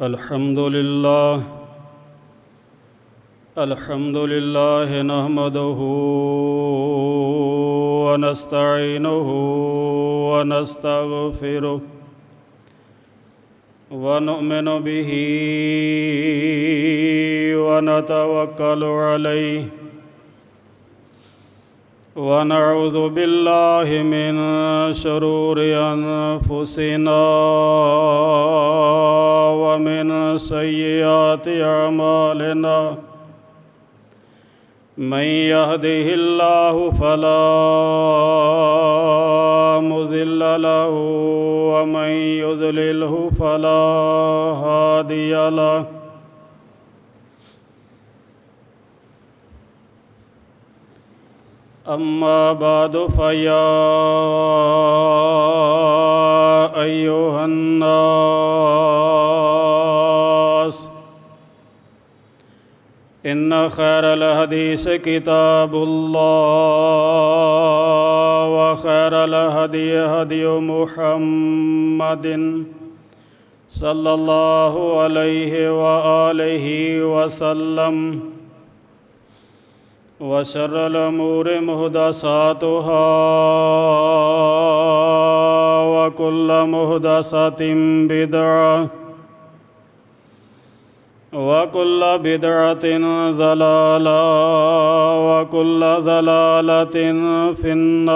الحمد لله نحمده ونستعينه ونستغفره ونؤمن به ونتوكل عليه ونعوذ بالله من شرور أنفسنا ومن سيئات أعمالنا من يهده الله فلا مضل له ومن يضلله فلا هادي له أما بعد فيا أيها الناس إن خير الحديث كتاب الله وخير الهدي هدي محمد صلى الله عليه وآله وسلم وشر الأمور محدثاتها وكل محدثة بدعة وكل بدعة ضلالة وكل ضلالة في النار.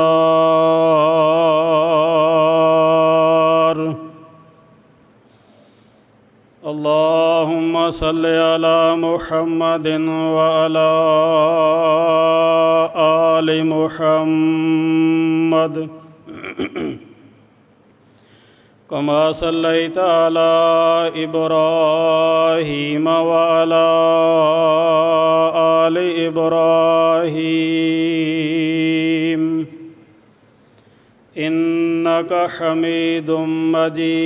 اللهم صل على محمد وعلى آل محمد كما صليت على إبراهيم وعلى آل إبراهيم إنك حميد مجيد.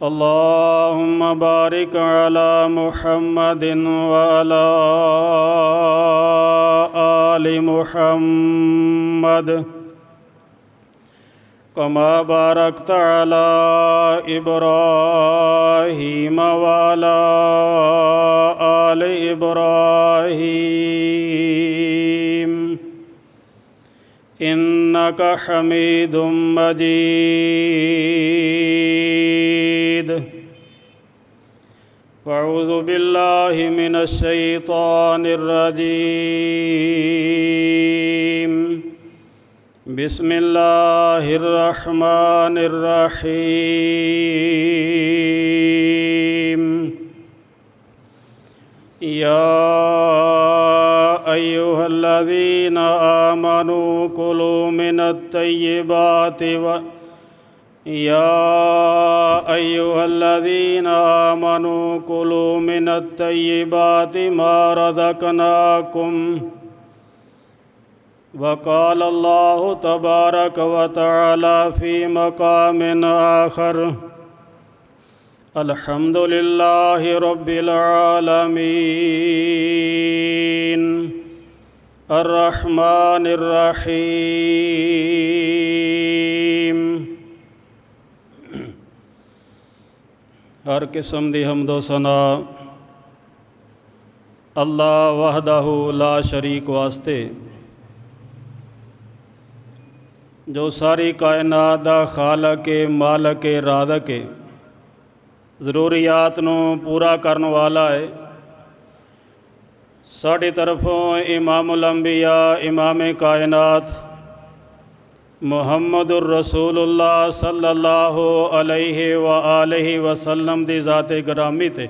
اللهم بارك على محمد وعلى آل محمد كما باركت على إبراهيم وعلى آل إبراهيم إنك حميد مجيد. أعوذ بالله من الشيطان الرجيم. بسم الله الرحمن الرحيم. يا أيها الذين آمنوا كلوا من الطيبات ما رزقناكم. وقال الله تبارك وتعالى في مقام آخر: الحمد لله رب العالمين الرحمن الرحیم. ہر قسم دی حمد و ثنا اللہ وحدہ لا شریک واسطے جو ساری کائنات دا خالق مالک رازق ضروریات نو پورا کرن والا ہے. ساڈی طرفوں امام الانبیاء امام کائنات محمد الرسول اللہ صلی اللہ علیہ وآلہ وسلم دی ذات گرامی تے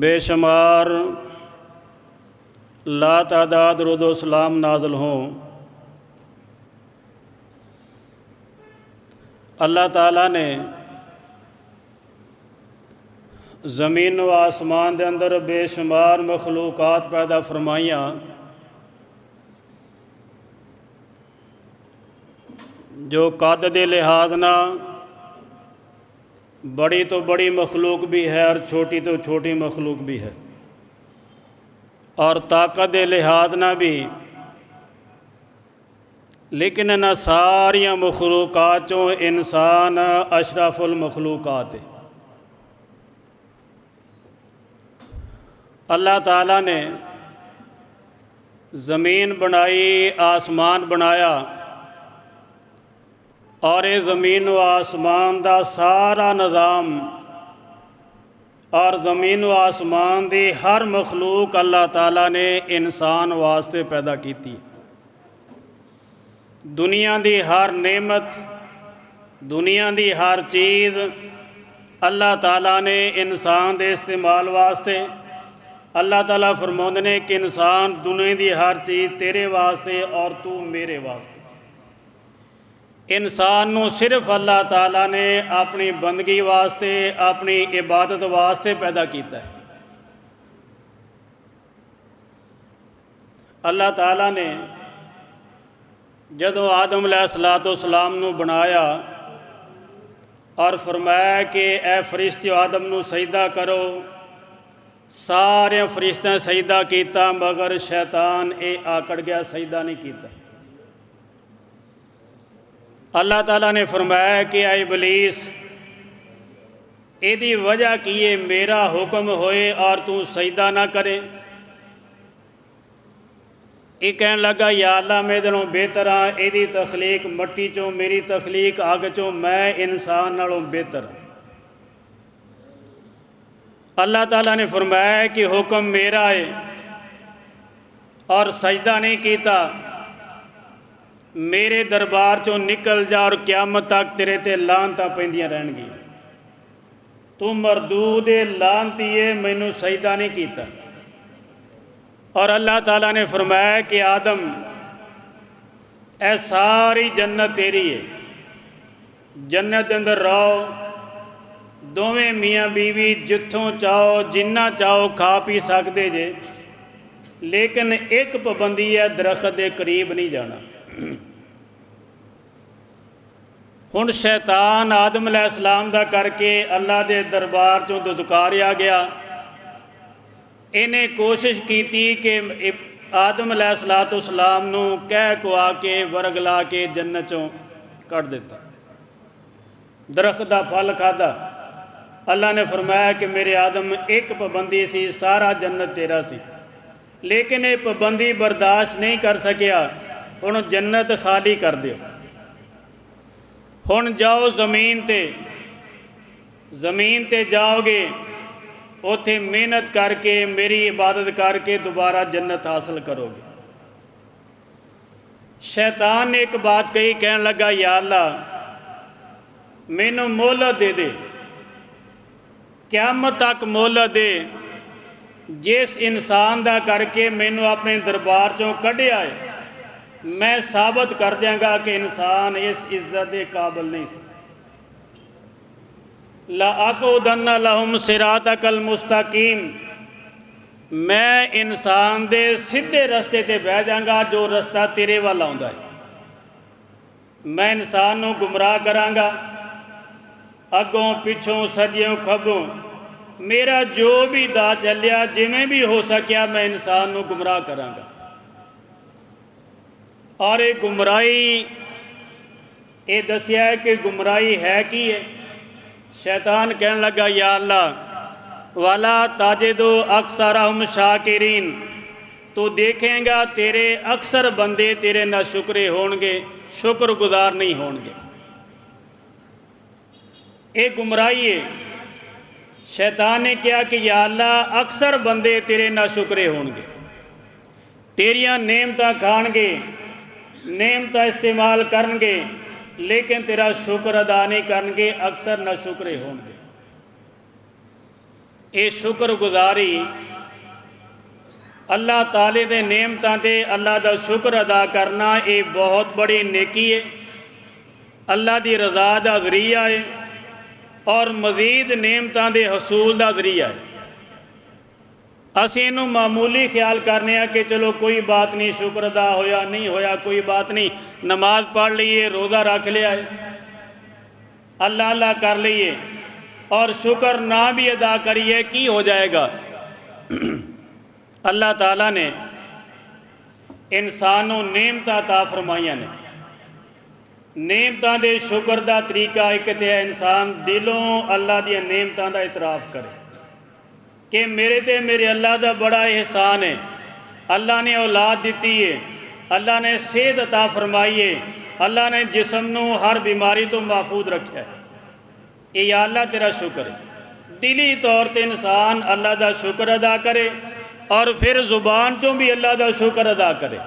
بے شمار لا تعداد درود و سلام نازل ہوں. اللہ تعالیٰ نے زمین و آسمان دے اندر بے شمار مخلوقات پیدا فرمائیاں جو قد دے لحاظ نہ بڑی تو بڑی مخلوق بھی ہے اور چھوٹی تو چھوٹی مخلوق بھی ہے، اور طاقت لحاظ نہ بھی لیکن انہاں ساریاں مخلوقات چوں انسان اشرف المخلوقات ہے۔ اللہ تعالیٰ نے زمین بنائی، آسمان بنایا، اور یہ زمین و آسمان دا سارا نظام اور زمین و آسمان دی ہر مخلوق اللہ تعالیٰ نے انسان واسطے پیدا کیتی۔ دنیا دی ہر نعمت، دنیا دی ہر چیز اللہ تعالیٰ نے انسان دے استعمال واسطے۔ اللہ تعالیٰ فرماندے نے کہ انسان دنیا دی ہر چیز تیرے واسطے اور تو میرے واسطے۔ انسان نو صرف اللہ تعالیٰ نے اپنی بندگی واسطے، اپنی عبادت واسطے پیدا کیتا ہے۔ اللہ تعالیٰ نے جدو آدم علیہ السلام نو بنایا اور فرمایا کہ اے فرشتیو آدم نو سجدہ کرو، سارے فرشتوں سجدہ کیتا، مگر شیطان اے آکڑ گیا، سجدہ نہیں کیتا۔ اللہ تعالیٰ نے فرمایا کہ اے ابلیس، ایدی وجہ کیے میرا حکم ہوئے اور تو سجدہ نہ کرے؟ یہ کہنے لگا یا اللہ میں دنوں بہتر ہاں، ایدی تخلیق مٹی چوں، میری تخلیق آگ چوں، میں انسان نالوں بہتر ہوں۔ اللہ تعالیٰ نے فرمایا کہ حکم میرا ہے اور سجدہ نہیں کیتا، میرے دربار چوں نکل جا اور قیامت تک تیرے تے لعنتاں پیندیاں رہن گی، تو مردود لعنتی ہے، مینوں سجدہ نہیں کیتا۔ اور اللہ تعالیٰ نے فرمایا کہ آدم اے ساری جنت تیری ہے، جنت اندر رہو، دوویں میاں بیوی جتھوں چاہو جنہ چاہو کھا پی سکتے جے، لیکن ایک پابندی ہے، درخت دے قریب نہیں جانا۔ ہن شیطان آدم علیہ السلام دا کر کے اللہ دے دربار چوں دھتکاریا گیا۔ انہیں کوشش کی تھی کہ آدم علیہ السلام نو کہہ کو آ کے ورگلا کے جنت چوں کٹ دیتا، درخت دا پھل کھادا۔ اللہ نے فرمایا کہ میرے آدم ایک پابندی سی، سارا جنت تیرا سی، لیکن یہ پابندی برداشت نہیں کر سکیا، ہن جنت خالی کر دیو، ہن جاؤ زمین تے جاؤ گے، اوتھے محنت کر کے میری عبادت کر کے دوبارہ جنت حاصل کرو گے۔ شیطان نے ایک بات کہی، کہنے لگا یا اللہ مینوں مہلت دے دے، قیامت تک مہلت دے، جس انسان دا کر کے مینوں اپنے دربار چوں کڈیا ہے، میں ثابت کر دیاں گا کہ انسان اس عزت دے قابل نہیں سی۔ لَأَقْعُدَنَّ لَهُمْ صِرَاطَكَ الْمُسْتَقِيمِ، میں انسان دے سیدھے رستے تے بہ جاں گا جو رستہ تیرے والا ہوندا ہے۔ میں انسان نو گمراہ کراں گا، اگوں پچھوں سجیوں کھبوں، میرا جو بھی دا چلیا جویں بھی ہو سکیا میں انسان نو گمراہ کراں گا۔ اور یہ گمراہی یہ دسیا ہے کہ گمراہی ہے کی ہے؟ شیطان کہنے لگا یا اللہ وَلَا تَجِدُ أَكْثَرَهُمْ شَاكِرِينَ، تو دیکھیں گا تیرے اکثر بندے تیرے نہ شکرے ہون گے، شکر گزار نہیں ہون گے۔ ایک گمراہی ہے۔ شیطان نے کیا کہ یا اللہ اکثر بندے تیرے نہ شکرے ہون گے، تیریاں نعمتاں کھان گے، نعمتاں استعمال کرن گے، لیکن تیرا شکر ادا نہیں کرن گے، اکثر نہ شکرے ہون گے۔ اے شکر گزاری اللہ تعالی دے نعمتاں تے اللہ دا شکر ادا کرنا اے بہت بڑی نیکی ہے، اللہ دی رضا دا ذریعہ ہے، اور مزید نعمتاں دے حصول دا ذریعہ ہے۔ اسی انہوں معمولی خیال کرنے ہیں کہ چلو کوئی بات نہیں، شکر ادا ہویا نہیں ہویا کوئی بات نہیں، نماز پڑھ لیے، روزہ رکھ لیا ہے، اللہ اللہ کر لیے، اور شکر نہ بھی ادا کریے کی ہو جائے گا؟ اللہ تعالیٰ نے انسانوں نعمت عطا فرمائیاں نے، نعمتاں دے شکر دا طریقہ ایک تے ہے انسان دلوں اللہ دیا نعمتاں دا اعتراف کرے کہ میرے تے میرے اللہ دا بڑا احسان ہے. اللہ نے اولاد دیتی ہے, اللہ نے صحت عطا فرمائی ہے, اللہ نے جسم نو ہر بیماری تو محفوظ رکھا ہے. اے یا اللہ تیرا شکر ہے. دلی طور تے انسان اللہ دا شکر ادا کرے اور پھر زبان چوں بھی اللہ دا شکر ادا کرے.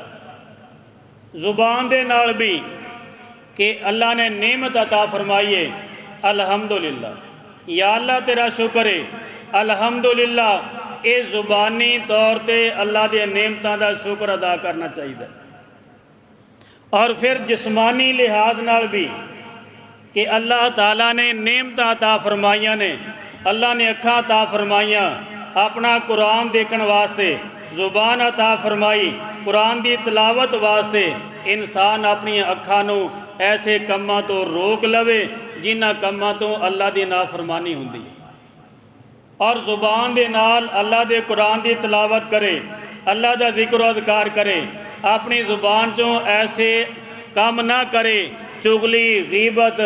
زبان دے نال بھی کہ اللہ نے نعمت عطا فرمائی ہے, الحمدللہ یا اللہ تیرا شکر ہے, الحمدللہ. اے زبانی طور تے اللہ دے نعمتاں دا شکر ادا کرنا چاہیے. اور پھر جسمانی لحاظ نال بھی کہ اللہ تعالیٰ نے نعمتاں عطا فرمائیاں نے, اللہ نے اکھاں عطا فرمائیاں, اپنا قرآن دیکھن واسطے زبان عطا فرمائی, قرآن دی تلاوت واسطے. انسان اپنی اکھاں نو ایسے کماں تو روک لوے جنہ کماں تو اللہ دی نافرمانی ہوندی ہے, اور زبان دے نال اللہ دے قرآن دی تلاوت کرے, اللہ دا ذکر و اذکار کرے. اپنی زبان چوں ایسے کام نہ کرے چغلی غیبت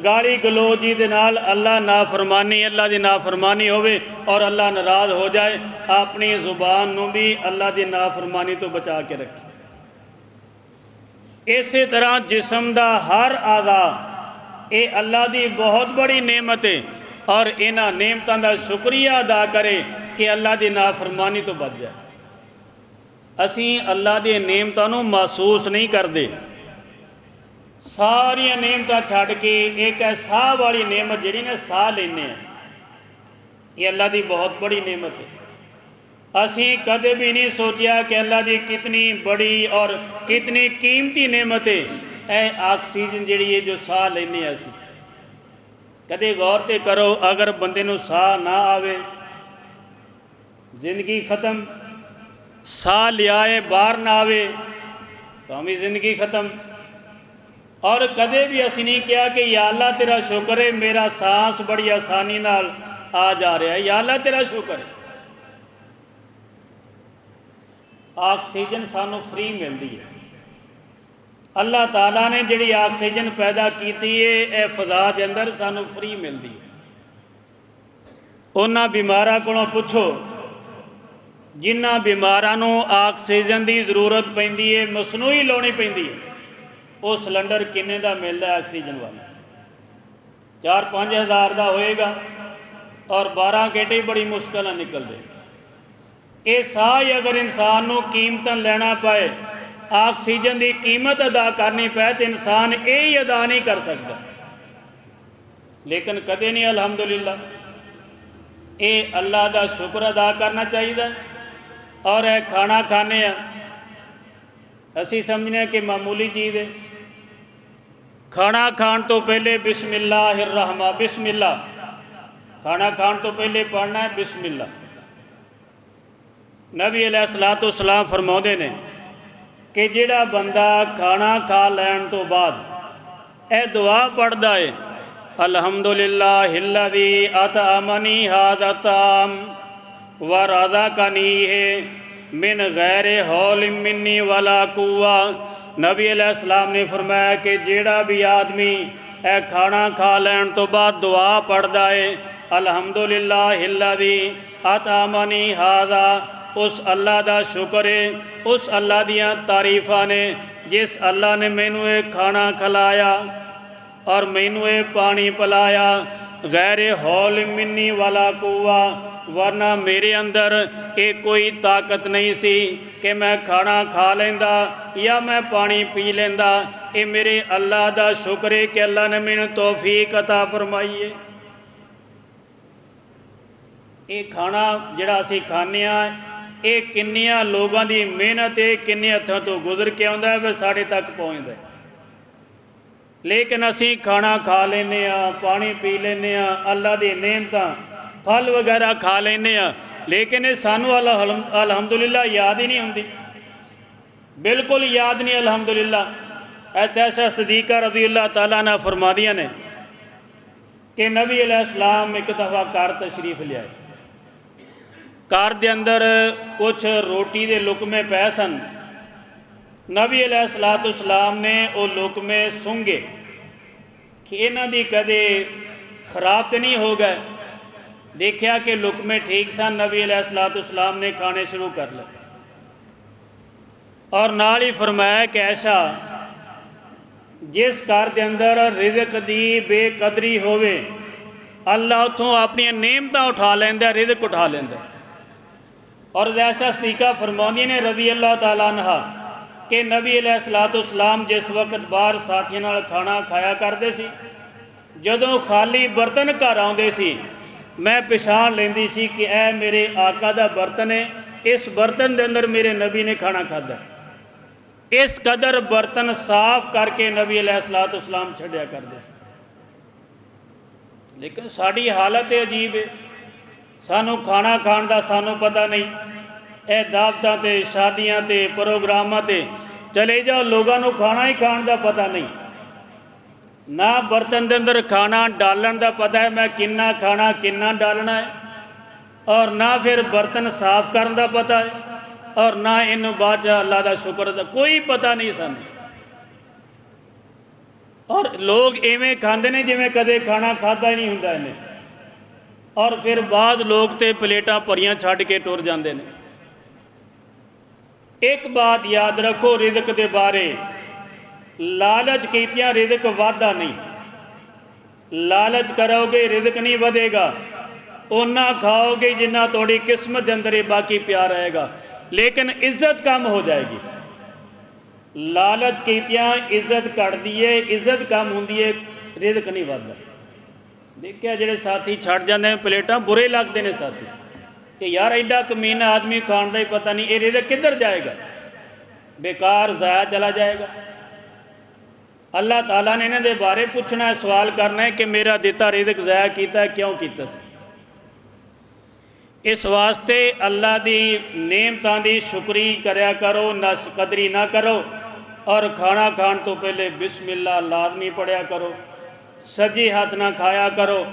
گالی گلوچی دے نال اللہ نافرمانی اللہ دی نافرمانی ہوئے اور اللہ ناراض ہو جائے. اپنی زبان نو بھی اللہ دی نافرمانی تو بچا کے رکھے. اسی طرح جسم دا ہر اعضا اے اللہ دی بہت بڑی نعمت ہے, اور انہاں نعمتاں دا شکریہ ادا کرے کہ اللہ دی نافرمانی تو بچ جائے. اسیں اللہ دی نعمتاں نو محسوس نہیں کردے. ساری نعمتاں چھڈ کے ایک ہے ساہ والی نعمت جڑی نے ساہ لینے ہیں, یہ اللہ دی بہت بڑی نعمت ہے. اسیں کدے بھی نہیں سوچیا کہ اللہ دی کتنی بڑی اور کتنی قیمتی نعمت ہے اے آکسیجن جڑی ہے جو ساہ لینے ہیں. اسی کدے غور تے کرو, اگر بندے نو ساہ نہ آوے زندگی ختم, ساہ لیائے باہر نہ آوے تو ہمیں زندگی ختم. اور کدے بھی اسی نہیں کیا کہ یا اللہ تیرا شکر ہے میرا سانس بڑی آسانی نال آ جا رہا ہے, یا اللہ تیرا شکر ہے. آکسیجن سانو فری ملتی ہے. اللہ تعالیٰ نے جڑی آکسیجن پیدا کیتی ہے اے فضا دے اندر سانو فری ملتی ہے. انہاں بیماراں کولوں پوچھو جنہاں بیماراں نو آکسیجن دی ضرورت پیندی ہے, مصنوعی لونی پیندی ہے, وہ سلنڈر کنے دا ملتا ہے آکسیجن والا؟ 4-5 ہزار دا ہوئے گا اور 12 گھنٹے بڑی مشکل نکل دے. یہ ساہ اگر انسان نو قیمتاں لینا پائے, آکسیجن دی قیمت ادا کرنی پائے تو انسان یہی ادا نہیں کر سکتا. لیکن کدے نہیں الحمدللہ. اے اللہ دا شکر ادا کرنا چاہیے. اور اے کھانا کھانے ہیں اسی سمجھنے کہ معمولی چیز ہے. کھانا کھان تو پہلے بسم اللہ الرحمن, بسم اللہ, کھانا کھان تو پہلے پڑھنا ہے بسم اللہ. نبی علیہ الصلوۃ والسلام فرماؤندے نے کہ جڑا بندہ کھانا کھا لین تو بعد اے دعا پڑھدا ہے, الحمدللہ الذی اطعمنی ھذا الطعام ورزقنی من غیر حول منی ولا قوہ. نبی علیہ السلام نے فرمایا کہ جیڑا بھی آدمی اے کھانا کھا لین تو بعد دعا پڑھدا ہے الحمدللہ الذی اطعمنی ھذا, اس اللہ دا شکر ہے, اس اللہ دیاں تعریفاں نے جس اللہ نے مینوں اے کھانا کھلایا اور مینوں اے پانی پلایا, غیر حول منی ولا قوہ, ورنہ میرے اندر ایک کوئی طاقت نہیں سی کہ میں کھانا کھا لیندا یا میں پانی پی لیندا. اے میرے اللہ دا شکر ہے کہ اللہ نے مینوں توفیق عطا فرمائی ہے. اے کھانا جڑا اسی کھانے ہیں اے کنیاں لوگاں دی محنت ہے, کنے ہتھاں تو گزر کے آندا ہے پھر ساڈے تک پہنچدا ہے. لیکن اسی کھانا کھا لینے ہاں, پانی پی لینے ہاں, اللہ دی نعمتاں پھل وغیرہ کھا لینے ہاں, لیکن یہ سانو الحمدللہ یاد ہی نہیں ہوندی, بالکل یاد نہیں الحمدللہ. عائشہ صدیقہ رضی اللہ تعالیٰ عنہ فرما دیاں نے کہ نبی علیہ السلام ایک دفعہ گھر تشریف لے آئے. گھر دے اندر کچھ روٹی دے لقمے پے سن نبی علیہ السلام نے وہ لقمے سونگے کہ انہاں دی کدے خراب تو نہیں ہو گئے، دیکھا کہ لقمے ٹھیک سن، نبی علیہ السلام نے کھانے شروع کر لے اور نال ہی فرمایا کہ ایسا جس گھر دے اندر رزق دی بے قدری ہوئے اللہ اتوں اپنی نعمتاں اٹھا لیندا، رزق اٹھا لیندا۔ اور ایسا صدیقہ فرماؤندی نے رضی اللہ تعالیٰ عنہ کہ نبی علیہ السلام جس وقت باہر ساتھیوں نال کھانا کھایا کرتے سی، جدوں خالی برتن گھر آؤندے سی میں پچھان لیندی سی کہ اے میرے آقا دا برتن ہے، اس برتن دے اندر میرے نبی نے کھانا کھادا، اس قدر برتن صاف کر کے نبی علیہ السلام چھڈیا کرتے سی۔ لیکن ساری حالت عجیب ہے، سانوں کھانا کھان دا سانوں پتہ نہیں، اے دعوتاں تے شادیاں تے پروگراماں تے چلے جاؤ، لوگاں نوں کھانا ہی کھان دا پتہ نہیں، نہ برتن دے اندر کھانا ڈالن دا پتہ ہے میں کنا کھانا کنا ڈالنا ہے، اور نہ پھر برتن صاف کرن دا پتہ ہے، اور نہ انہوں بادشاہ اللہ دا شکر دا کوئی پتہ نہیں سن۔ اور لوگ ایویں کھاندے نے جویں کدے کھانا کھادا ہی نہیں ہوندا انہیں، اور پھر بعد لوگ تے پلیٹاں بھریاں چھڈ کے ٹر جاندے نے۔ ایک بات یاد رکھو رزق دے بارے، لالچ کیتیاں رزق وعدہ نہیں، لالچ کرو گے رزق نہیں ودے گا، اونا کھاؤ گے جنہ توڑی قسمت دے اندر باقی پیار رہے گا، لیکن عزت کم ہو جائے گی۔ لالچ کیتیاں عزت کٹ دیئے، عزت کم ہوندی ہے، رزق نہیں ودا۔ دیکھیا جڑے ساتھی چھڑ جاندے ہیں پلیٹاں برے لگتے ہیں ساتھی کہ یار ایڈا کمینہ آدمی کھان دا ہی پتہ نہیں، یہ رزق کدھر جائے گا، بیکار ضائع چلا جائے گا۔ اللہ تعالیٰ نے انہیں دے بارے پوچھنا ہے، سوال کرنا ہے کہ میرا دیتا رزق ضائع کیتا ہے، کیوں کیتا سی؟ اس واسطے اللہ دی نعمتاں دی شکری کریا کرو، نہ قدری نہ کرو، اور کھانا کھان تو پہلے بسم اللہ لازمی پڑھیا کرو، سجی ہاتھ نہ کھایا کرو،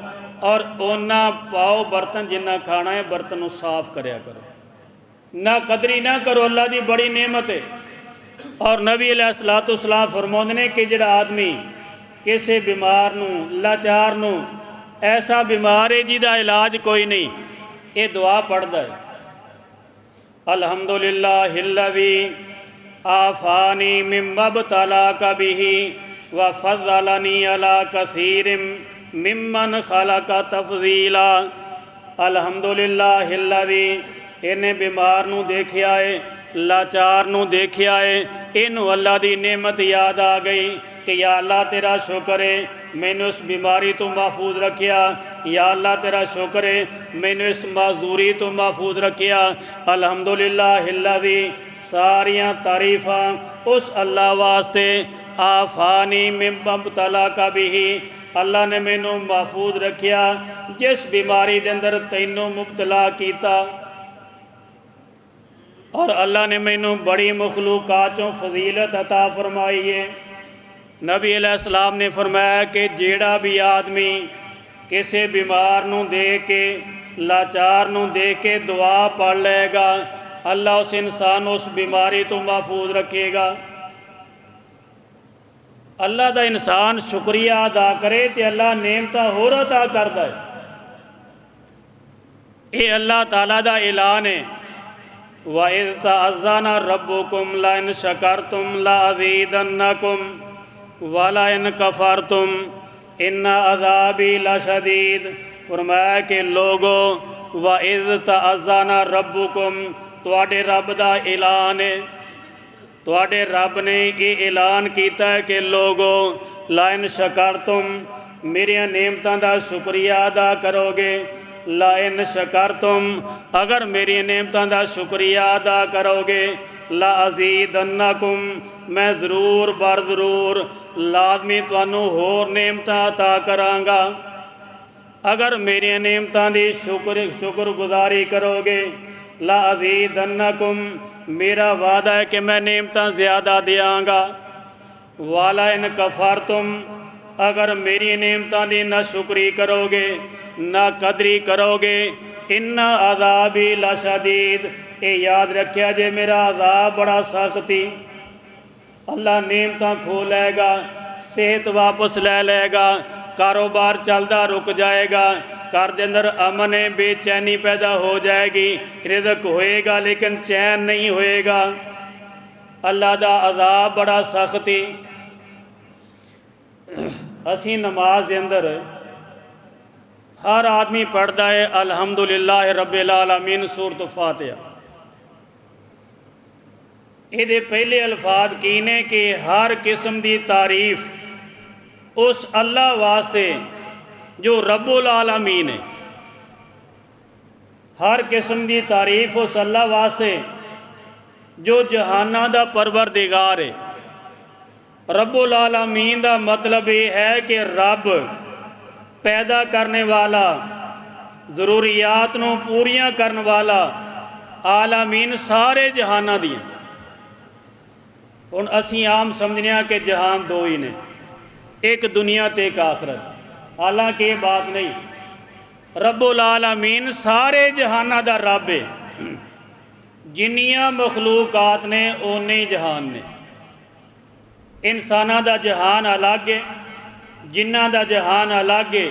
اور اونا پاؤ برتن جنہ کھانا ہے برتن صاف کریا کرو، نہ قدری نہ کرو، اللہ دی بڑی نعمت ہے۔ اور نبی علیہ السلام فرماؤندے نے کہ جڑا آدمی کسی بیمار نو لاچار نو ایسا بیمار ہے جی دا علاج کوئی نہیں، یہ دعا پڑھدا ہے، الحمدللہ الذی آفانی مما ابتلاک بہ وفضلنی علی کثیر ممن خلق تفضیلا۔ الحمدللہ الذی، انہیں بیمار نو دیکھیا ہے، لاچار نو دیکھیا ہے، انہوں اللہ دی نعمت یاد آ گئی کہ یا اللہ تیرا شکر ہے میں نے اس بیماری تو محفوظ رکھیا، یا اللہ تیرا شکر ہے میں نے اس معذوری تو محفوظ رکھیا۔ الحمدللہ الذی، ساریاں تعریفاں اس اللہ واسطے، آفانی مما ابتلاک بہ، اللہ نے میں نے محفوظ رکھیا جس بیماری دے اندر تینوں مبتلا کیتا، اور اللہ نے میں نے بڑی مخلوقاتوں فضیلت عطا فرمائی ہے۔ نبی علیہ السلام نے فرمایا کہ جیڑا بھی آدمی کسی بیمار نو دے کے لاچار نو دے کے دعا پڑھ لے گا، اللہ اس انسان اس بیماری تو محفوظ رکھے گا۔ اللہ دا انسان شکریہ ادا کرے تو اللہ نعمتاں ہور عطا کردا ہے، یہ اللہ تعالیٰ دا اعلان ہے، وَإِذْ تَأَذَّنَ رَبُّكُمْ لَئِنْ شَكَرْتُمْ لَأَزِيدَنَّكُمْ وَلَئِنْ كَفَرْتُمْ إِنَّ عَذَابِي لَشَدِيدٌ۔ فرمایا کہ لوگو وَإِذْ تَأَذَّنَ رَبُّكُمْ، تواڈے رب دا اعلان ہے، تواڈے رب نے یہ اعلان کیتا ہے کہ لوگو لَئِنْ شَكَرْتُمْ، میری نعمتاں دا شکریہ ادا کرو گے، لَئِنْ شَكَرْتُمْ، اگر میری نعمتاں دا شکریہ ادا کرو گے، لَأَزِيدَنَّكُمْ، میں ضرور بر ضرور لازمی تانوں ہور نعمتاں عطا کرانگا۔ اگر میری نعمتاں دی شکر گزاری کرو گے، لَأَزِيدَنَّكُمْ، میرا وعدہ ہے کہ میں نعمتاں زیادہ دیاں گا، وَلَئِنْ كَفَرْتُمْ، اگر میری نعمتاں دی نہ شکری کرو گے نہ قدری کرو گے، اِنَّ عَذَابِي لَشَدِيدٌ، اے یاد رکھیا جے میرا عذاب بڑا سختی۔ اللہ نعمتاں کھو لے گا، صحت واپس لے گا، کاروبار چلتا رک جائے گا، گھر دے اندر امن بے چینی پیدا ہو جائے گی، رزق ہوئے گا لیکن چین نہیں ہوئے گا۔ اللہ دا عذاب بڑا سختی۔ اسی نماز دے اندر ہر آدمی پڑھتا ہے الحمدللہ رب العالمین سورۃ فاتحہ۔ یہ پہلے الفاظ کی نے کہ ہر قسم دی تعریف اس اللہ واسطے جو رب العالمین ہے، ہر قسم دی تعریف اس اللہ واسطے جو جہانہ دا پروردگار ہے۔ رب العالمین دا مطلب یہ ہے کہ رب پیدا کرنے والا، ضروریات نو پوریاں کرنے والا، عالمین سارے جہانہ دی۔ ہن اسی عام سمجھنے ہیں کہ جہان دو ہی نے، ایک دنیا تے ایک آخرت، حالانکہ یہ بات نہیں۔ رب العالمین سارے جہانہ دا رب ہے، جنیاں مخلوقات نے اونے جہان نے۔ انسانہ دا جہان الگ ہے، جنہ دا جہان الگ ہے،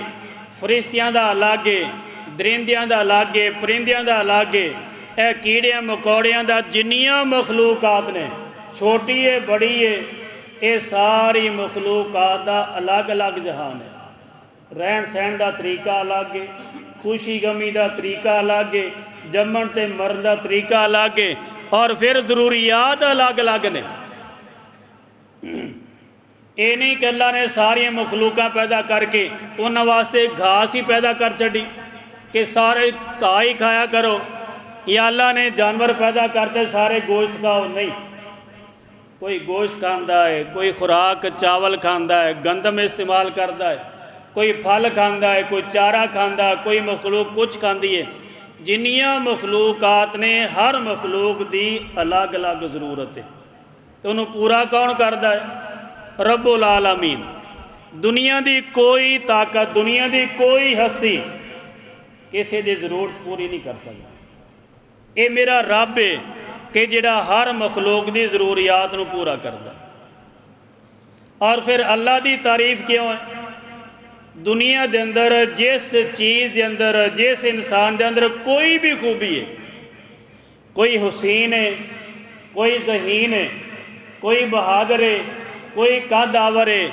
فرشتیاں دا الگ ہے، درندیاں دا الگ ہے، پرندیاں دا الگ ہے، اے کیڑیاں مکوڑیاں دا جنیاں مخلوقات نے، چھوٹی ہے بڑی ہے، اے ساری مخلوقات دا الگ الگ جہان ہے۔ رہن سہن دا طریقہ الگ ہے، خوشی غمی دا طریقہ الگ ہے، جمن تے مرن دا طریقہ الگ ہے، اور پھر ضروریات الگ الگ نے۔ اے نہیں کہ اللہ نے ساری مخلوقاں پیدا کر کے انہاں واسطے گھاس ہی پیدا کر چڑی کہ سارے گھاہ ہی کھایا کرو، یا اللہ نے جانور پیدا کرتے سارے گوشت کھاؤ، نہیں۔ کوئی گوشت کھاندا ہے، کوئی خوراک چاول کھاندا ہے، گندم استعمال کرتا ہے، کوئی پھل کھاندا ہے، کوئی چارہ کھاندا ہے، کوئی مخلوق کچھ کھاندی ہے۔ جنیاں مخلوقات نے ہر مخلوق دی الگ الگ ضرورت ہے، تو انہوں پورا کون کردا ہے؟ رب العالمین۔ دنیا دی کوئی طاقت، دنیا دی کوئی ہستی کسی دی ضرورت پوری نہیں کر سکتا۔ اے میرا رب ہے کہ جڑا ہر مخلوق دی ضروریات نو پورا کردا۔ اور پھر اللہ دی تعریف کیوں ہے؟ دنیا دے اندر جس چیز دے اندر، جس انسان دے اندر کوئی بھی خوبی ہے، کوئی حسین ہے، کوئی ذہین ہے، کوئی بہادر ہے، کوئی قد آور ہے،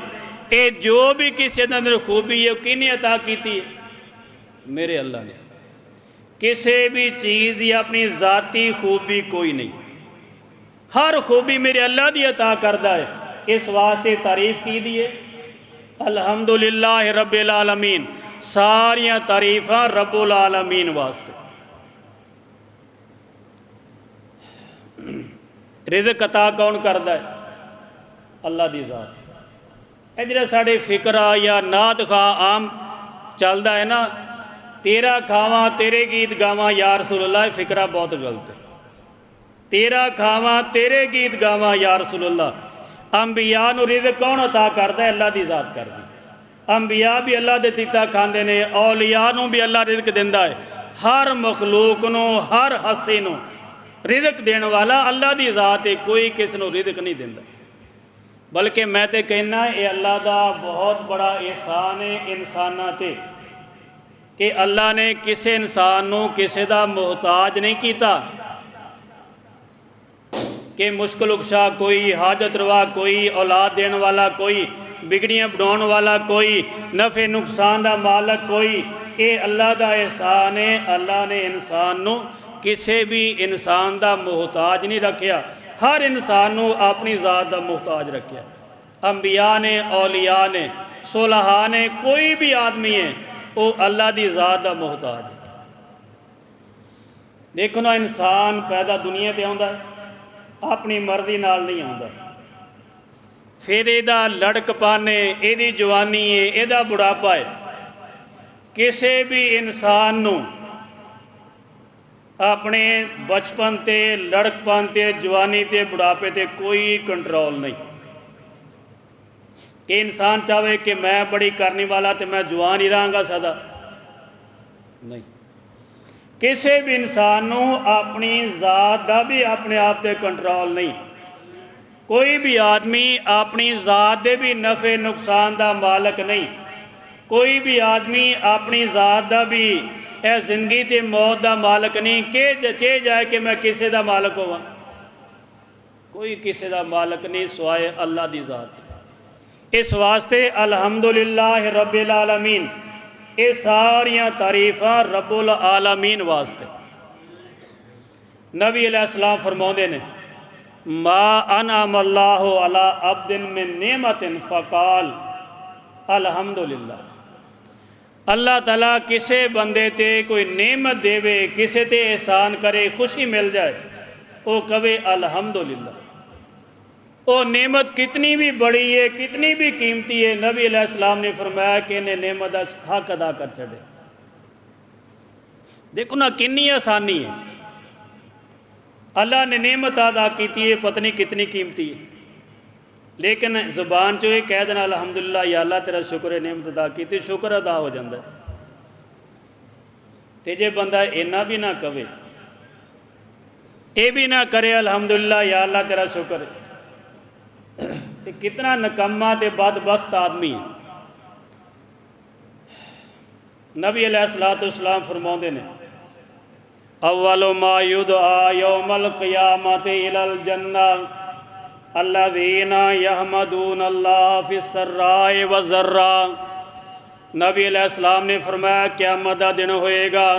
اے جو بھی کسی دے اندر خوبی ہے کنے عطا کیتی ہے؟ میرے اللہ نے۔ کسی بھی چیز یا اپنی ذاتی خوبی کوئی نہیں، ہر خوبی میرے اللہ دی عطا کردہ ہے۔ اس واسطے تعریف کی دیئے الحمدللہ رب العالمین، ساریاں تعریفاں رب العالمین واسطے۔ رزق عطا کون کردہ ہے؟ اللہ دی ذات۔ اے جڑا ساڑے فکرہ یا نعت خواہ عام چلدا ہے نا، تیرا کھاواں تیرے گیت گاواں یا رسول اللہ، فکرہ بہت غلط ہے۔ تیرا کھاواں تیرے گیت گاواں یا رسول اللہ۔ انبیاء نو رزق کون عطا کردا ہے؟ اللہ دی ذات کردی۔ انبیاء بھی اللہ دے تیتا کھاندے نے، اولیاء نو بھی اللہ رزق دیندا ہے۔ ہر مخلوق نو، ہر حصے نو رزق دین والا اللہ دی ذات ہے، کوئی کس نو رزق نہیں دیندا۔ بلکہ میں تے کہنا اے اللہ دا بہت بڑا احسان ہے انساناں تے کہ اللہ نے کسے انسان نو کسے دا محتاج نہیں کیتا، کہ مشکل اکشا کوئی، حاجت روا کوئی، اولاد دین والا کوئی، بگڑیاں بڑھون والا کوئی، نفع نقصان دا مالک کوئی۔ اے اللہ دا احسان ہے، اللہ نے انسان نو کسے بھی انسان دا محتاج نہیں رکھیا، ہر انسان نو اپنی ذات دا محتاج رکھیا۔ انبیاء نے، اولیاء نے، صلحاء نے، کوئی بھی آدمی ہے وہ اللہ دی ذات دا محتاج ہے۔ دیکھو نا، انسان پیدا دنیا تے آندا ہے، اپنی مرضی نال نہیں آندا، پھر ایدہ لڑک پانے، ایدی جوانی ہے، ایدہ بڑھاپا ہے۔ کسے بھی انسان نو اپنے بچپن تے، لڑک پان تے، جوانی تے، بڑھاپے تے کوئی کنٹرول نہیں کہ انسان چاہے کہ میں بڑی کرنے والا تے میں جوان ہی رہاں گا سدا، نہیں۔ کسی بھی انسان نو اپنی ذات دا بھی اپنے آپ تے کنٹرول نہیں۔ کوئی بھی آدمی اپنی ذات دے بھی نفع نقصان دا مالک نہیں، کوئی بھی آدمی اپنی ذات دا بھی اے زندگی تے موت دا مالک نہیں کہ چاہے جائے کہ میں کسے دا مالک ہوا، کوئی کسے دا مالک نہیں سوائے اللہ دی ذات۔ اس واسطے الحمدللہ رب العالمین، یہ ساریاں تعریفاں رب العالمین واسطے۔ نبی علیہ السلام فرماؤندے نے ما انعم اللہ علی عبد من نعمت فقال الحمدللہ، اللہ تعالیٰ کسے بندے تے کوئی نعمت دے وے، کسے تے احسان کرے، خوشی مل جائے، وہ کہے الحمدللہ۔ وہ نعمت کتنی بھی بڑی ہے، کتنی بھی قیمتی ہے، نبی علیہ السلام نے فرمایا کہ انہیں نعمت دا حق ادا کر چھڑے۔ دیکھو نا کنی آسانی ہے، اللہ نے نعمت ادا کیتی ہے، پتہ نہیں کتنی قیمتی ہے، لیکن زبان چو یہ کہہ دینا الحمدللہ یا اللہ تیرا شکر ہے نعمت ادا کیتی، شکر ادا ہو جاندہ ہے۔ تے جے بندہ اینا بھی نہ کہے، اے بھی نہ کرے الحمدللہ یا اللہ تیرا شکر ہے، کہ کتنا نکمہ تے بدبخت آدمی ہے۔ نبی علیہ السلام فرماؤندے نے اول ما یدعا یوم القیامت الی الجنہ الذین یحمدون اللہ فی السراء والضراء۔ نبی علیہ السلام نے فرمایا قیامت دا دن ہوئے گا،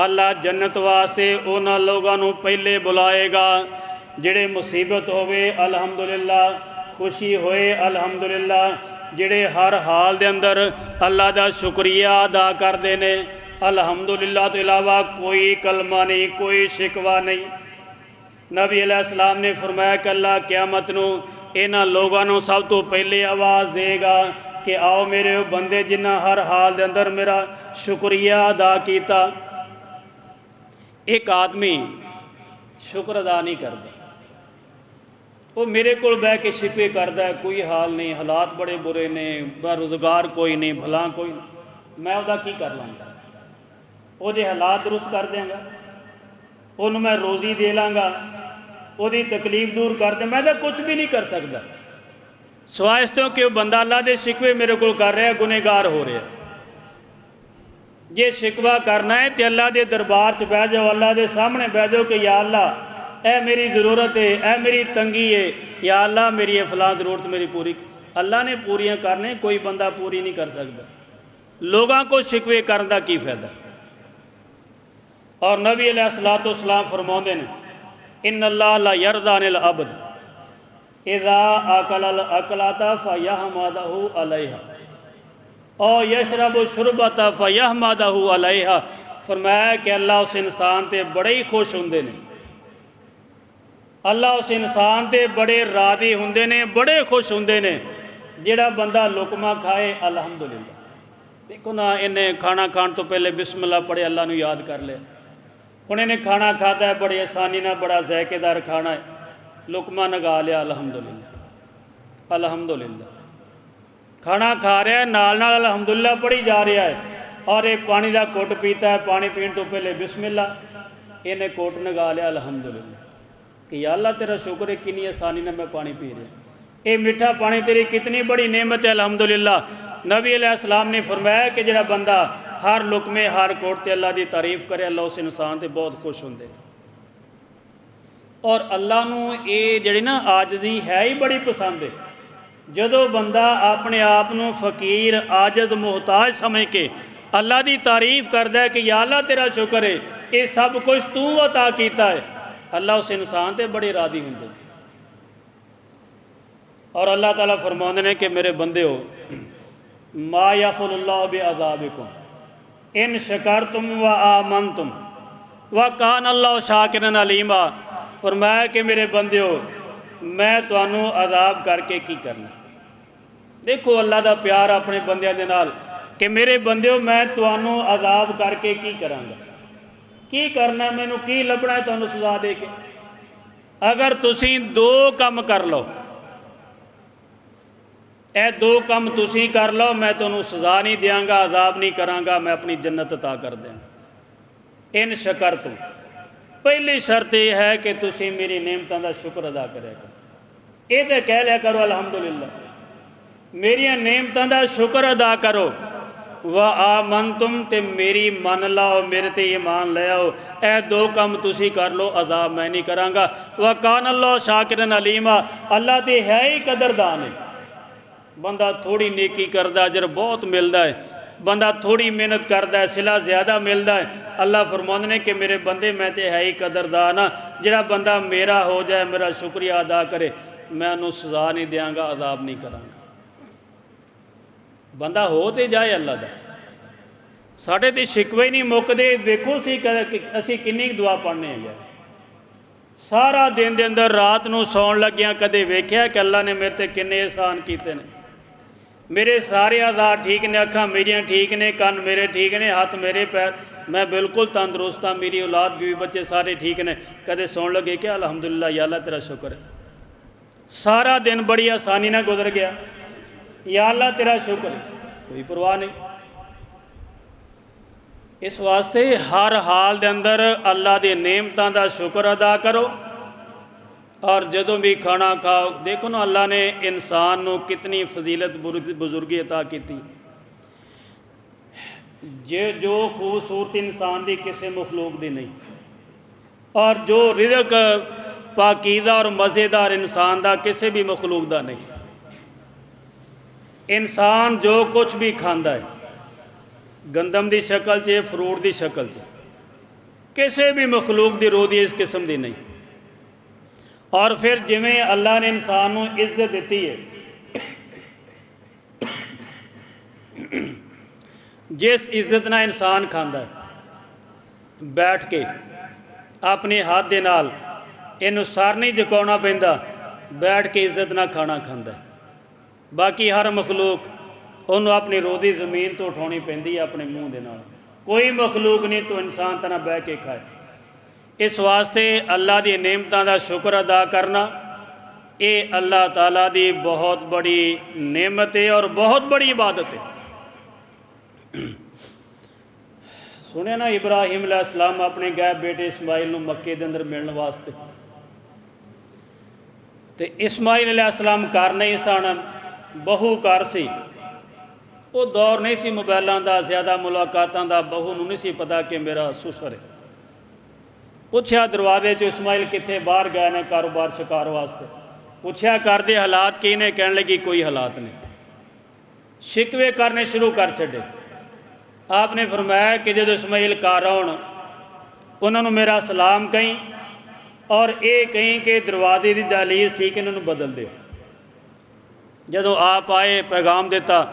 اللہ جنت واسطے انہاں لوگاں نو پہلے بلائے گا جڑے مصیبت ہوئے الحمدللہ، خوشی ہوئے الحمدللہ، جڑے ہر حال دے اندر اللہ دا شکریہ ادا کر دینے الحمدللہ تو علاوہ کوئی کلمہ نہیں، کوئی شکوہ نہیں۔ نبی علیہ السلام نے فرمایا کہ اللہ قیامت نو انہاں لوگاں نو سب تو پہلے آواز دے گا کہ آؤ میرے بندے جنہ ہر حال دے اندر میرا شکریہ ادا کیتا۔ ایک آدمی شکر ادا نہیں کرتا، وہ میرے کو بہ کے شکوے کرتا ہے، کوئی حال نہیں، حالات بڑے برے نے، روزگار کوئی نہیں، بھلا کوئی نہیں، میں وہ کی کر لوں گا؟ وہ دے حالات درست کر دیں گا، انہوں میں روزی دے لاں گا، وہ دی تکلیف دور کر دیں، میں تو کچھ بھی نہیں کر سکتا سوائے اس تو کہ وہ بندہ اللہ دے شکوے میرے کو کر رہا ہے، گنہگار ہو رہا ہے۔ یہ شکوہ کرنا ہے تو اللہ دے دربار چ بہ جاؤ، اللہ دے سامنے بہ جاؤ کہ یا اللہ اے میری ضرورت ہے، اے میری تنگی ہے، یا اللہ میری فلاں ضرورت میری پوری، اللہ نے پوریاں کرنے، کوئی بندہ پوری نہیں کر سکتا۔ لوگاں کو شکوے کرنے دا کی فائدہ؟ اور نبی علیہ السلام فرماؤندے نے ان اللہ لا یرضی عن العبد اذا اکل الاکلۃ فیحمدہ علیہا او یشرب الشربۃ فیحمدہ علیہا۔ فرمایا کہ اللہ اس انسان تے بڑے ہی خوش ہوندے نے، اللہ اس انسان تے بڑے راضی ہوندے نے، بڑے خوش ہوندے نے جڑا بندہ لقمہ کھائے الحمدللہ۔ دیکھو نا انہیں کھانا کھان تو پہلے بسم اللہ پڑھے، اللہ نو یاد کر لے، انہیں نے کھانا کھاتا ہے بڑی آسانی نہ، بڑا ذائقے دار کھانا ہے، لقمہ نگا لیا الحمدللہ الحمدللہ، کھانا کھا رہا ہے نال نال الحمدللہ پڑھی جا رہا ہے، اور ایک پانی دا کوٹ پیتا ہے، پانی پین تو پہلے بسم اللہ، انہیں کوٹ نگا لیا الحمدللہ کہ یا اللہ تیرا شکر ہے کنی آسانی نہ میں پانی پی رہا، اے میٹھا پانی تیری کتنی بڑی نعمت ہے الحمدللہ۔ نبی علیہ السلام نے فرمایا کہ جڑا بندہ ہر لقمے ہر کوٹ تے اللہ دی تعریف کرے، اللہ اس انسان تے بہت خوش ہوندے۔ اور اللہ نو اے جڑی نا عاجزی ہے ہی بڑی پسند ہے، جدو بندہ اپنے آپ نو فقیر عاجز محتاج سمجھ کے اللہ دی تعریف کردا ہے کہ یا اللہ تیرا شکر ہے، یہ سب کچھ تو عطا کیتا ہے، اللہ اس انسان تے بڑے راضی ہوندے۔ اور اللہ تعالیٰ فرماندے نے کہ میرے بندے ہو ما یفعل اللہ بعذابکم ان شکرتم و آمنتم وکان اللہ شاکرا علیما۔ فرمایا کہ میرے بندے ہو میں تانوں عذاب کر کے کی کرنا۔ دیکھو اللہ دا پیار اپنے بندیاں دے نال کہ میرے بندے ہو میں تانوں عذاب کر کے کی کراں گا، کی کرنا ہے، مینوں کی لبنا ہے تانوں سزا دے کے۔ اگر تسی دو کم کر لو، اے دو کم تسی کر لو، میں تانوں سزا نہیں دیاں گا، عذاب نہیں کراں گا، میں اپنی جنت عطا کر دیں۔ ان شکرتم، پہلی شرط یہ ہے کہ تسی میری نعمتاں دا شکر ادا کرے گا۔ یہ تو کہہ لیا کرو الحمدللہ، میریاں نعمتاں دا شکر ادا کرو، وآمنتم تے میری من لاؤ، میرے تے ایمان لے آؤ، اے دو کم تسی کر لو، عذاب میں نہیں کراں گا۔ وَكَانَ اللَّهُ شَاكِرًا عَلِيمًا، اللہ تے ہے ہی قدردان ہے۔ بندہ تھوڑی نیکی کردہ اجر بہت ملدا ہے، بندہ تھوڑی محنت کردا ہے صلہ زیادہ ملدا ہے۔ اللہ فرماندے نے کہ میرے بندے میں تے ہے ہی قدردان ہاں، جڑا بندہ میرا ہو جائے، میرا شکریہ ادا کرے، میں انہوں سزا نہیں دیاں گا، عذاب نہیں کراں گا۔ بندہ ہو تے جائے اللہ دا، ساڑھے تے شکوے نہیں مکدے، دیکھو اسی کنی دعا پڑھنے ہیں گیا، سارا دن دے اندر رات نو سون لگیاں کدے ویکھیا کہ اللہ نے میرے تے کنے احسان کیتے نے، میرے سارے اعضاء ٹھیک نے، اکھاں میریاں ٹھیک نے، کان میرے ٹھیک نے، ہاتھ میرے پیر، میں بالکل تندرست ہاں، میری اولاد بیوی بچے سارے ٹھیک نے، کدے سون لگے کہ الحمدللہ یا اللہ تیرا شکر ہے، سارا دن بڑی آسانی نہ گزر گیا، یا اللہ تیرا شکر ہے، کوئی پرواہ نہیں۔ اس واسطے ہر حال دے اندر اللہ دی نعمتاں دا شکر ادا کرو، اور جدوں بھی کھانا کھاؤ، دیکھو نا اللہ نے انسان نو کتنی فضیلت بزرگی عطا کیتی، جو خوبصورت انسان دی کسی مخلوق دی نہیں، اور جو رزق پاکیزہ اور مزیدار انسان دا کسی بھی مخلوق دا نہیں۔ انسان جو کچھ بھی کھاندا ہے گندم دی شکل چے، فروٹ دی شکل چے، کسی بھی مخلوق دی روح دی اس قسم دی نہیں۔ اور پھر جویں اللہ نے انسان نو عزت دیتی ہے، جس عزت نہ انسان کھاندا ہے بیٹھ کے اپنے ہاتھ دے نال اینو سر نہیں جھکاونا پیندا، بیٹھ کے عزت نہ کھانا کھاندا ہے۔ باقی ہر مخلوق انہوں اپنی روزی زمین تو اٹھانی پیندی ہے اپنے منہ دے نال، کوئی مخلوق نہیں تو انسان طرح بہ کے کھائے۔ اس واسطے اللہ دی نعمتاں دا شکر ادا کرنا اے اللہ تعالیٰ دی بہت بڑی نعمت ہے اور بہت بڑی عبادت ہے۔ سنے نا ابراہیم علیہ السلام اپنے گئے بیٹے اسماعیل نو مکے دے اندر ملن واسطے، تے اسماعیل علیہ السلام کر نہیں سن، بہو کر سی، وہ دور نہیں سی موبائلاں دا، زیادہ ملاقاتاں دا، بہو نو نہیں سی پتا کہ میرا سسر ہے۔ پوچھیا دروازے چو اسماعیل کتنے باہر گئے نے کاروبار شکار واسطے، پوچھیا کر دے حالات کی نے، کہنے لگی کوئی حالات نہیں، شکوے کرنے شروع کر چھڑے۔ آپ نے فرمایا کہ جدو اسماعیل گھر آن انہوں نے میرا سلام کہیں اور یہ کہیں کہ دروازے دی دہلیز ٹھیک انہوں بدل دے۔ جدو آپ آئے پیغام دیتا،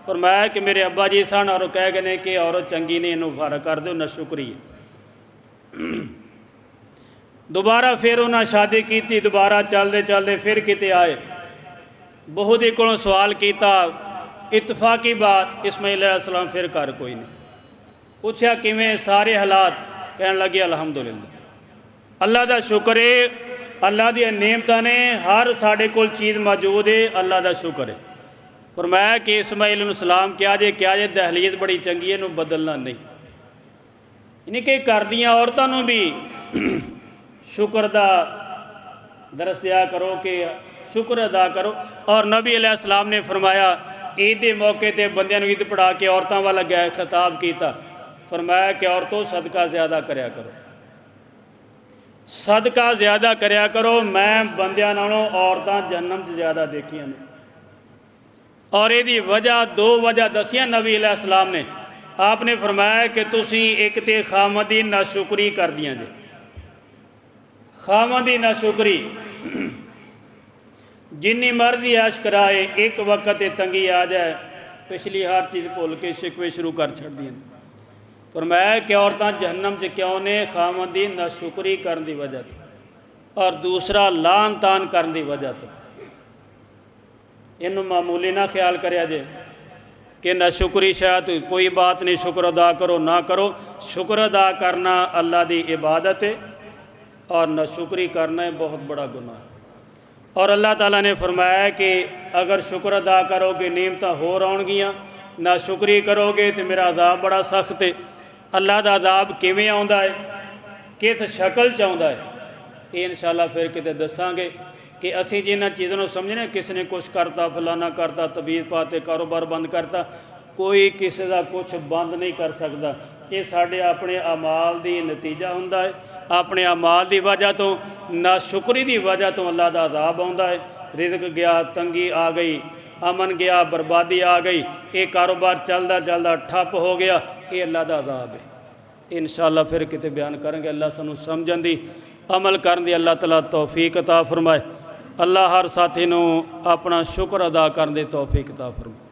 فرمایا کہ میرے ابا جی سن اور کہہ گئے کہ عورت چنگی نہیں، انہوں فارغ کر دو، نہ شکری ہے۔ دوبارہ پھر انہوں نے شادی کیتی، دوبارہ چلدے چلدے پھر کتے آئے، بہو دی کو سوال کیتا، اتفاقی بات اسماعیل علیہ السلام پھر کر کوئی نہیں۔ پوچھا کیویں، سارے حالات، کہنے لگے الحمدللہ، اللہ دا شکر ہے، اللہ دی نعمتاں نے، ہر ساڑھے کول چیز موجود ہے، اللہ دا شکر ہے۔ فرمایا کہ اسماعیل علیہ السلام کیا جے دہلیت بڑی چنگی ہے، نو بدلنا نہیں۔ یعنی کہ کردیاں عورتوں نو بھی شکر دا درس دیا کرو کہ شکر ادا کرو۔ اور نبی علیہ السلام نے فرمایا عید دے موقع تے بندیاں نو عید پڑھا کے عورتوں والا گئے خطاب کیتا، فرمایا کہ عورتوں صدقہ زیادہ کریا کرو، صدقہ زیادہ کریا کرو، میں بندیاں نالوں عورتاں جہنم سے زیادہ دیکھیاں نے۔ اور یہ دی وجہ، دو وجہ دسیاں نبی علیہ السلام نے۔ آپ نے فرمایا کہ تسی ایک تے خامدی ناشکری کر دیاں جے، خامدی ناشکری، جنی مرضی عیش کرائے، ایک وقت تنگی آ جائے پچھلی ہر چیز بھول کے شکوے شروع کر چھڑ دیں۔ فرمایا کہ عورتاں جہنم سے کیوں نے؟ خامدی ناشکری کرن دی وجہ تھی، اور دوسرا لان تان کرن دی وجہ تھی۔ انہوں معمولی نہ خیال کریا جے کہ ناشکری شاید کوئی بات نہیں، شکر ادا کرو نہ کرو، شکر ادا کرنا اللہ دی عبادت ہے، اور ناشکری کرنا ہے بہت بڑا گناہ ہے۔ اور اللہ تعالیٰ نے فرمایا کہ اگر شکر ادا کرو گے نعمتاں ہور آن گیاں، ناشکری کرو گے تو میرا عذاب بڑا سخت ہے۔ اللہ دا عذاب کیویں آندا ہے، کس شکل چ آندا ہے، یہ انشاءاللہ پھر کتے دساں گے۔ کہ اسی جنہاں چیزوں سمجھنے کسی نے کچھ کرتا فلانا کرتا تبیز پاتے کاروبار بند کرتا کوئی کسی کا کچھ بند نہیں کر سکتا یہ سارے اپنے اعمال دی نتیجہ ہوتا ہے اپنے اعمال دی وجہ تو ناشکری دی وجہ تو اللہ دا عذاب آتا ہے رزق گیا تنگی آ گئی امن گیا بربادی آ گئی یہ کاروبار چلتا چلتا ٹھپ ہو گیا یہ اللہ دا عذاب ہے انشاءاللہ پھر کتے بیان کریں گے اللہ سانو سمجھن دی عمل کرن دی اللہ تعالیٰ توفیق عطا فرمائے اللہ ہر ساتھی نو اپنا شکر ادا کرن دی توفیق عطا فرمائے